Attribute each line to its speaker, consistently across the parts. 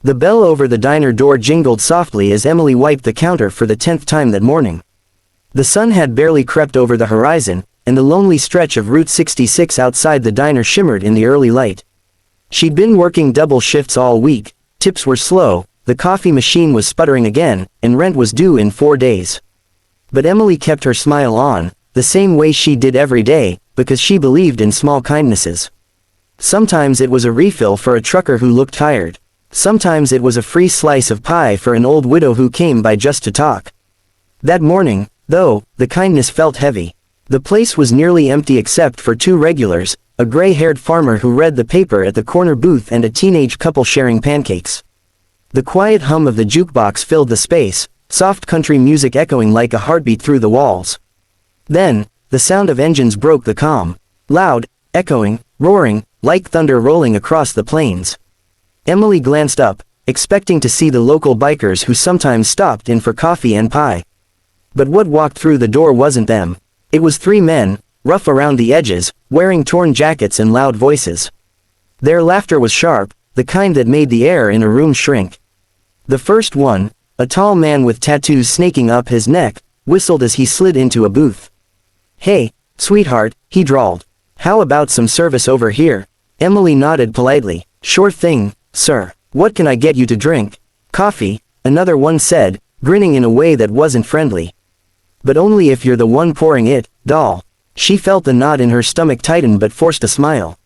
Speaker 1: The bell over the diner door jingled softly as Emily wiped the counter for the 10th time that morning. The sun had barely crept over the horizon, and the lonely stretch of Route 66 outside the diner shimmered in the early light. She'd been working double shifts all week, tips were slow, the coffee machine was sputtering again, and rent was due in 4 days. But Emily kept her smile on, the same way she did every day, because she believed in small kindnesses. Sometimes it was a refill for a trucker who looked tired. Sometimes it was a free slice of pie for an old widow who came by just to talk. That morning, though, the kindness felt heavy. The place was nearly empty except for 2 regulars, a gray-haired farmer who read the paper at the corner booth and a teenage couple sharing pancakes. The quiet hum of the jukebox filled the space, soft country music echoing like a heartbeat through the walls. Then, the sound of engines broke the calm. Loud, echoing, roaring, like thunder rolling across the plains. Emily glanced up, expecting to see the local bikers who sometimes stopped in for coffee and pie. But what walked through the door wasn't them. It was 3 men, rough around the edges, wearing torn jackets and loud voices. Their laughter was sharp, the kind that made the air in a room shrink. The first one, a tall man with tattoos snaking up his neck, whistled as he slid into a booth. "Hey, sweetheart," he drawled. "How about some service over here?" Emily nodded politely. "Sure thing, sir. What can I get you to drink?" "Coffee," another one said, grinning in a way that wasn't friendly. "But only if you're the one pouring it, doll." She felt the knot in her stomach tighten but forced a smile.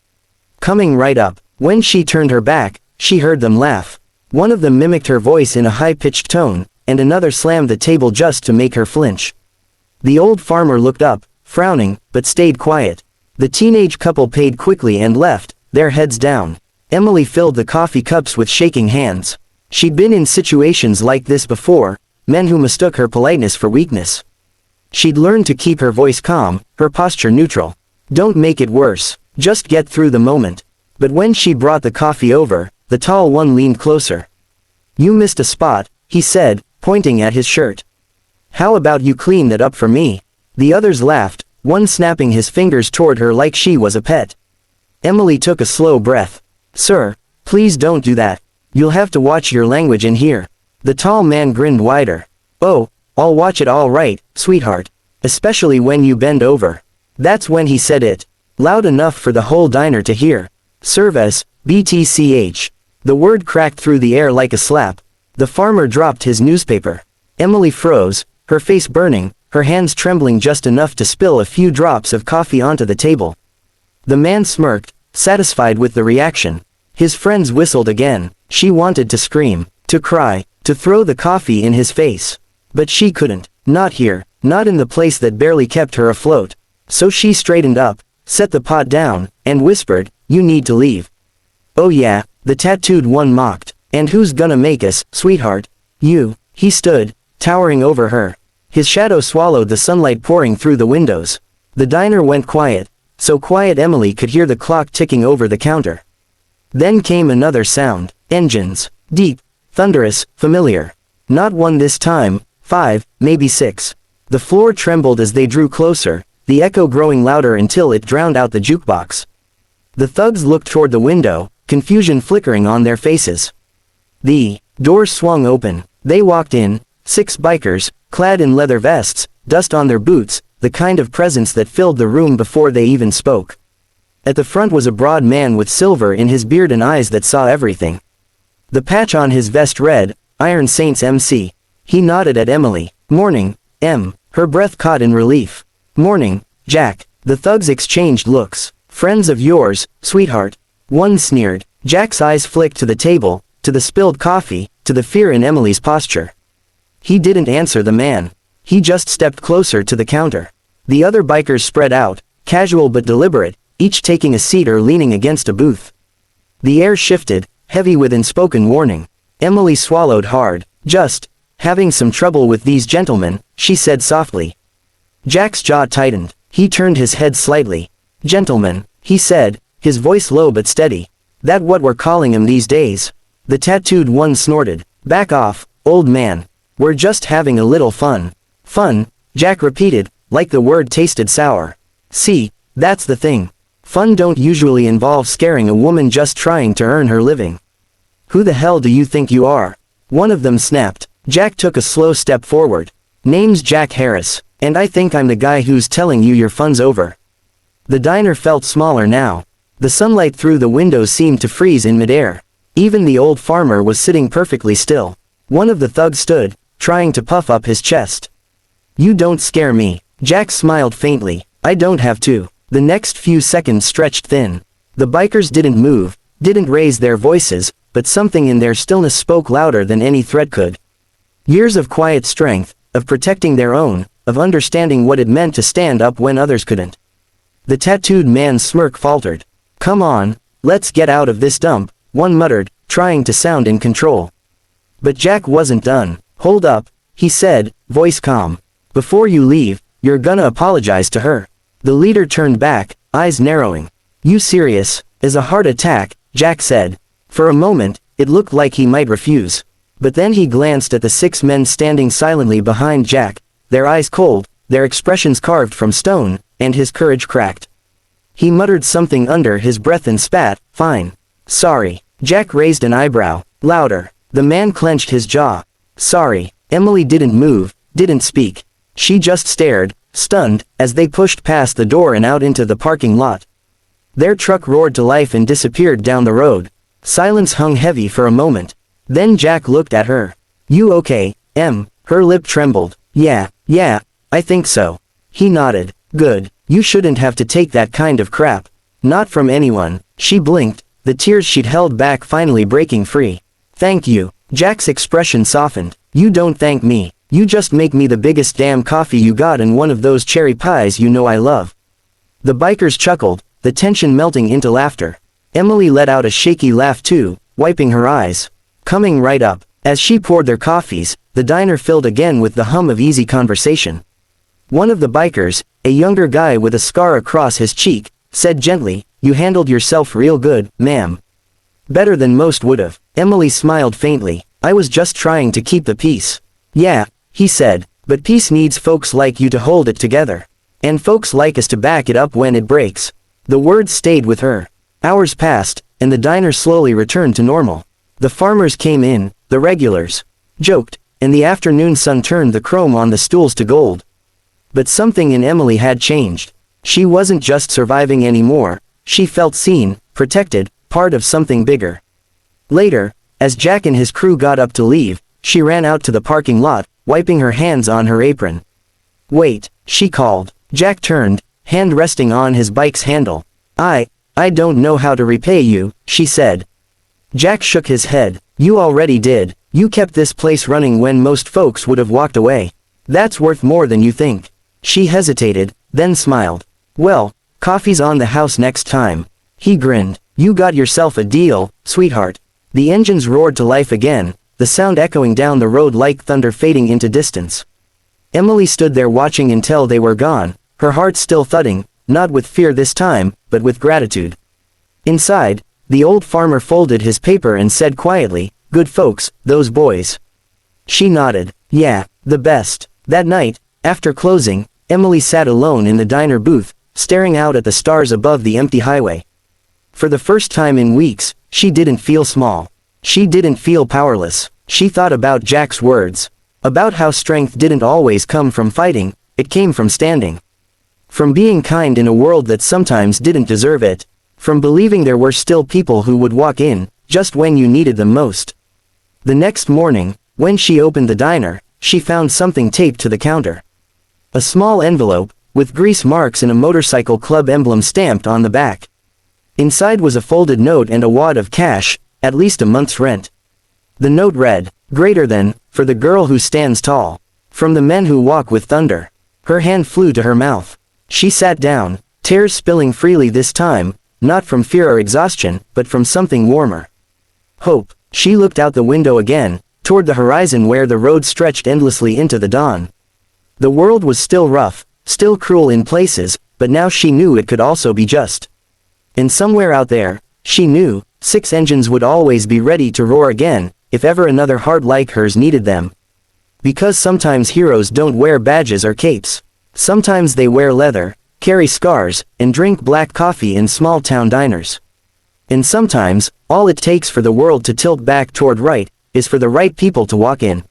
Speaker 1: Coming right up, when she turned her back, she heard them laugh. One of them mimicked her voice in a high-pitched tone, and another slammed the table just to make her flinch. The old farmer looked up, frowning, but stayed quiet. The teenage couple paid quickly and left, their heads down. Emily filled the coffee cups with shaking hands. She'd been in situations like this before, men who mistook her politeness for weakness. She'd learned to keep her voice calm, her posture neutral. Don't make it worse, just get through the moment. But when she brought the coffee over, the tall one leaned closer. "You missed a spot," he said, pointing at his shirt. "How about you clean that up for me?" The others laughed, one snapping his fingers toward her like she was a pet. Emily took a slow breath. "Sir, please don't do that. You'll have to watch your language in here." The tall man grinned wider. "Oh, I'll watch it all right, sweetheart. Especially when you bend over." That's when he said it. Loud enough for the whole diner to hear. "Service, Btch." The word cracked through the air like a slap. The farmer dropped his newspaper. Emily froze, her face burning, her hands trembling just enough to spill a few drops of coffee onto the table. The man smirked, satisfied with the reaction. His friends whistled again. She wanted to scream, to cry, to throw the coffee in his face. But she couldn't. Not here, not in the place that barely kept her afloat. So she straightened up, set the pot down, and whispered, "You need to leave." "Oh yeah," the tattooed one mocked. "And who's gonna make us, sweetheart?" "You." He stood, towering over her. His shadow swallowed the sunlight pouring through the windows. The diner went quiet, so quiet Emily could hear the clock ticking over the counter. Then came another sound. Engines. Deep, thunderous, familiar. Not one this time, 5, maybe 6. The floor trembled as they drew closer, the echo growing louder until it drowned out the jukebox. The thugs looked toward the window, confusion flickering on their faces. The doors swung open. They walked in, 6 bikers, clad in leather vests, dust on their boots, the kind of presence that filled the room before they even spoke. At the front was a broad man with silver in his beard and eyes that saw everything. The patch on his vest read, "Iron Saints MC." He nodded at Emily. "Morning, M." Her breath caught in relief. "Morning, Jack." The thugs exchanged looks. "Friends of yours, sweetheart." One sneered. Jack's eyes flicked to the table, to the spilled coffee, to the fear in Emily's posture. He didn't answer the man. He just stepped closer to the counter. The other bikers spread out, casual but deliberate, each taking a seat or leaning against a booth. The air shifted, heavy with unspoken warning. Emily swallowed hard. "Just having some trouble with these gentlemen," she said softly. Jack's jaw tightened. He turned his head slightly. "Gentlemen," he said, his voice low but steady. "That what we're calling 'em these days?" The tattooed one snorted. "Back off, old man. We're just having a little fun." "Fun," Jack repeated, like the word tasted sour. "See, that's the thing. Fun don't usually involve scaring a woman just trying to earn her living." Who the hell do you think you are? One of them snapped. Jack took a slow step forward. Name's Jack Harris, and I think I'm the guy who's telling you your fun's over. The diner felt smaller now. The sunlight through the windows seemed to freeze in midair. Even the old farmer was sitting perfectly still. One of the thugs stood, trying to puff up his chest. You don't scare me. Jack smiled faintly. I don't have to. The next few seconds stretched thin. The bikers didn't move, didn't raise their voices, but something in their stillness spoke louder than any threat could. Years of quiet strength, of protecting their own, of understanding what it meant to stand up when others couldn't. The tattooed man's smirk faltered. Come on, let's get out of this dump, one muttered, trying to sound in control. But Jack wasn't done. Hold up, he said, voice calm. Before you leave, you're gonna apologize to her. The leader turned back, eyes narrowing. You serious? Is a heart attack, Jack said. For a moment, it looked like he might refuse. But then he glanced at the 6 men standing silently behind Jack, their eyes cold, their expressions carved from stone, and his courage cracked. He muttered something under his breath and spat, fine. Sorry. Jack raised an eyebrow, louder. The man clenched his jaw. Sorry. Emily didn't move, didn't speak. She just stared, stunned, as they pushed past the door and out into the parking lot. Their truck roared to life and disappeared down the road. Silence hung heavy for a moment. Then Jack looked at her. You okay, Em? Her lip trembled. Yeah, I think so. He nodded. Good. You shouldn't have to take that kind of crap. Not from anyone. She blinked, the tears she'd held back finally breaking free. Thank you. Jack's expression softened. You don't thank me. You just make me the biggest damn coffee you got and one of those cherry pies you know I love. The bikers chuckled, the tension melting into laughter. Emily let out a shaky laugh too, wiping her eyes. Coming right up. As she poured their coffees, the diner filled again with the hum of easy conversation. One of the bikers, a younger guy with a scar across his cheek, said gently, You handled yourself real good, ma'am. Better than most would've. Emily smiled faintly. I was just trying to keep the peace. Yeah, he said, but peace needs folks like you to hold it together. And folks like us to back it up when it breaks. The words stayed with her. Hours passed, and the diner slowly returned to normal. The farmers came in, the regulars. Joked, and the afternoon sun turned the chrome on the stools to gold. But something in Emily had changed. She wasn't just surviving anymore, she felt seen, protected, part of something bigger. Later, as Jack and his crew got up to leave, she ran out to the parking lot, wiping her hands on her apron. Wait, she called. Jack turned, hand resting on his bike's handle. I don't know how to repay you, she said. Jack shook his head. You already did. You kept this place running when most folks would have walked away. That's worth more than you think. She hesitated, then smiled. Well, coffee's on the house next time. He grinned. You got yourself a deal, sweetheart. The engines roared to life again, the sound echoing down the road like thunder fading into distance. Emily stood there watching until they were gone, her heart still thudding, not with fear this time, but with gratitude. Inside, the old farmer folded his paper and said quietly, Good folks, those boys. She nodded. Yeah, the best. That night, after closing, Emily sat alone in the diner booth, staring out at the stars above the empty highway. For the first time in weeks, she didn't feel small. She didn't feel powerless. She thought about Jack's words. About how strength didn't always come from fighting, it came from standing. From being kind in a world that sometimes didn't deserve it. From believing there were still people who would walk in, just when you needed them most. The next morning, when she opened the diner, she found something taped to the counter. A small envelope, with grease marks and a motorcycle club emblem stamped on the back. Inside was a folded note and a wad of cash, at least a month's rent. The note read, Greater than, for the girl who stands tall. From the men who walk with thunder. Her hand flew to her mouth. She sat down, tears spilling freely this time, not from fear or exhaustion, but from something warmer. Hope. She looked out the window again, toward the horizon where the road stretched endlessly into the dawn. The world was still rough, still cruel in places, but now she knew it could also be just. And somewhere out there, she knew, 6 engines would always be ready to roar again, if ever another heart like hers needed them. Because sometimes heroes don't wear badges or capes. Sometimes they wear leather, carry scars, and drink black coffee in small-town diners. And sometimes, all it takes for the world to tilt back toward right, is for the right people to walk in.